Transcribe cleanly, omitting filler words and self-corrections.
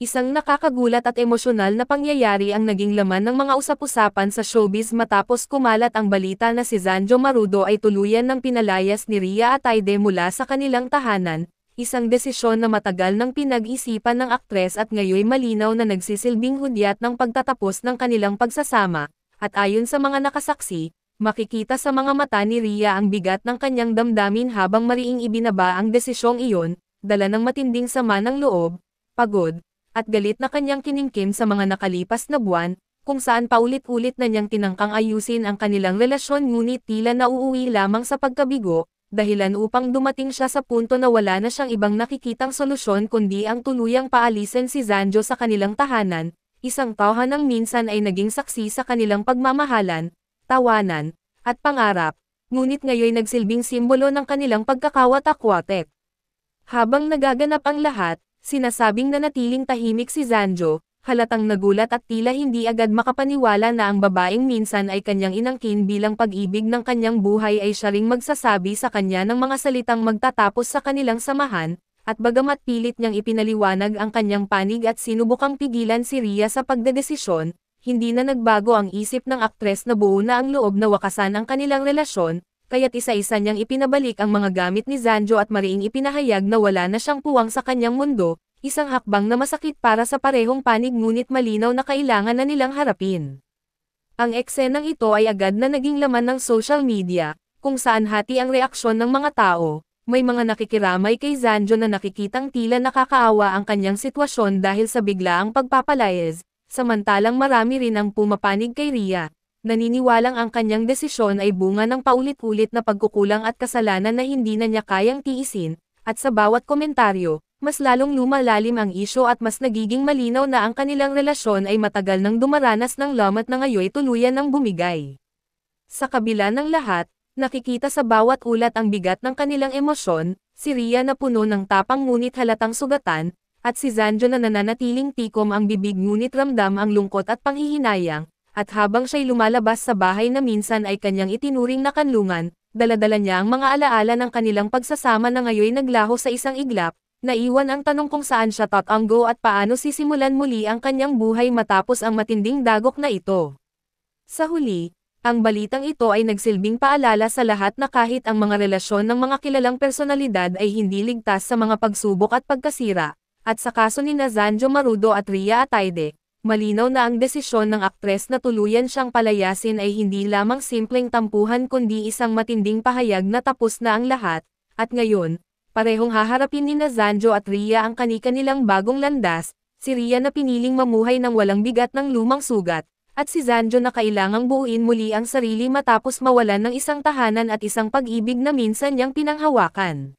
Isang nakakagulat at emosyonal na pangyayari ang naging laman ng mga usap-usapan sa showbiz matapos kumalat ang balita na si Zanjo Marudo ay tuluyan ng pinalayas ni Rhea Atayde mula sa kanilang tahanan, isang desisyon na matagal nang pinag-isipan ng aktres at ngayoy malinaw na nagsisilbing hudyat ng pagtatapos ng kanilang pagsasama, at ayon sa mga nakasaksi, makikita sa mga mata ni Rhea ang bigat ng kanyang damdamin habang mariing ibinaba ang desisyong iyon, dala ng matinding sama ng loob, pagod, at galit na kanyang kinimkim sa mga nakalipas na buwan, kung saan paulit-ulit na niyang tinangkang ayusin ang kanilang relasyon ngunit tila nauuwi lamang sa pagkabigo, dahilan upang dumating siya sa punto na wala na siyang ibang nakikitang solusyon kundi ang tuluyang paalisin si Zanjo sa kanilang tahanan, isang tahanang minsan ay naging saksi sa kanilang pagmamahalan, tawanan, at pangarap, ngunit ngayon nagsilbing simbolo ng kanilang pagkakawatak-watek. Habang nagaganap ang lahat, sinasabing nanatiling tahimik si Zanjo, halatang nagulat at tila hindi agad makapaniwala na ang babaeng minsan ay kanyang inangkin bilang pag-ibig ng kanyang buhay ay siya ring magsasabi sa kanya ng mga salitang magtatapos sa kanilang samahan, at bagamat pilit niyang ipinaliwanag ang kanyang panig at sinubukang pigilan si Rhea sa pagdedesisyon, hindi na nagbago ang isip ng aktres na buo na ang loob na wakasan ang kanilang relasyon, kaya't isa-isa niyang ipinabalik ang mga gamit ni Zanjo at mariing ipinahayag na wala na siyang puwang sa kanyang mundo, isang hakbang na masakit para sa parehong panig ngunit malinaw na kailangan na nilang harapin. Ang eksenang ito ay agad na naging laman ng social media, kung saan hati ang reaksyon ng mga tao, may mga nakikiramay kay Zanjo na nakikitang tila nakakaawa ang kanyang sitwasyon dahil sa biglaang pagpapalayas, samantalang marami rin ang pumapanig kay Rhea. Naniniwalang ang kanyang desisyon ay bunga ng paulit-ulit na pagkukulang at kasalanan na hindi na niya kayang tiisin, at sa bawat komentaryo, mas lalong lumalalim ang isyo at mas nagiging malinaw na ang kanilang relasyon ay matagal nang dumaranas ng lamat na ngayoy tuluyan ng bumigay. Sa kabila ng lahat, nakikita sa bawat ulat ang bigat ng kanilang emosyon, si Rhea na puno ng tapang ngunit halatang sugatan, at si Zanjo na nananatiling tikom ang bibig ngunit ramdam ang lungkot at panghihinayang. At habang siya'y lumalabas sa bahay na minsan ay kanyang itinuring na kanlungan, dala-dala niya ang mga alaala ng kanilang pagsasama na ngayoy naglaho sa isang iglap, naiwan ang tanong kung saan siya tatanggo at paano sisimulan muli ang kanyang buhay matapos ang matinding dagok na ito. Sa huli, ang balitang ito ay nagsilbing paalala sa lahat na kahit ang mga relasyon ng mga kilalang personalidad ay hindi ligtas sa mga pagsubok at pagkasira, at sa kaso ni Zanjo Marudo at Rhea Atayde, malinaw na ang desisyon ng aktres na tuluyan siyang palayasin ay hindi lamang simpleng tampuhan kundi isang matinding pahayag na tapos na ang lahat, at ngayon, parehong haharapin ni Zanjo at Rhea ang kani-kanilang bagong landas, si Rhea na piniling mamuhay ng walang bigat ng lumang sugat, at si Zanjo na kailangang buuin muli ang sarili matapos mawalan ng isang tahanan at isang pag-ibig na minsan niyang pinanghawakan.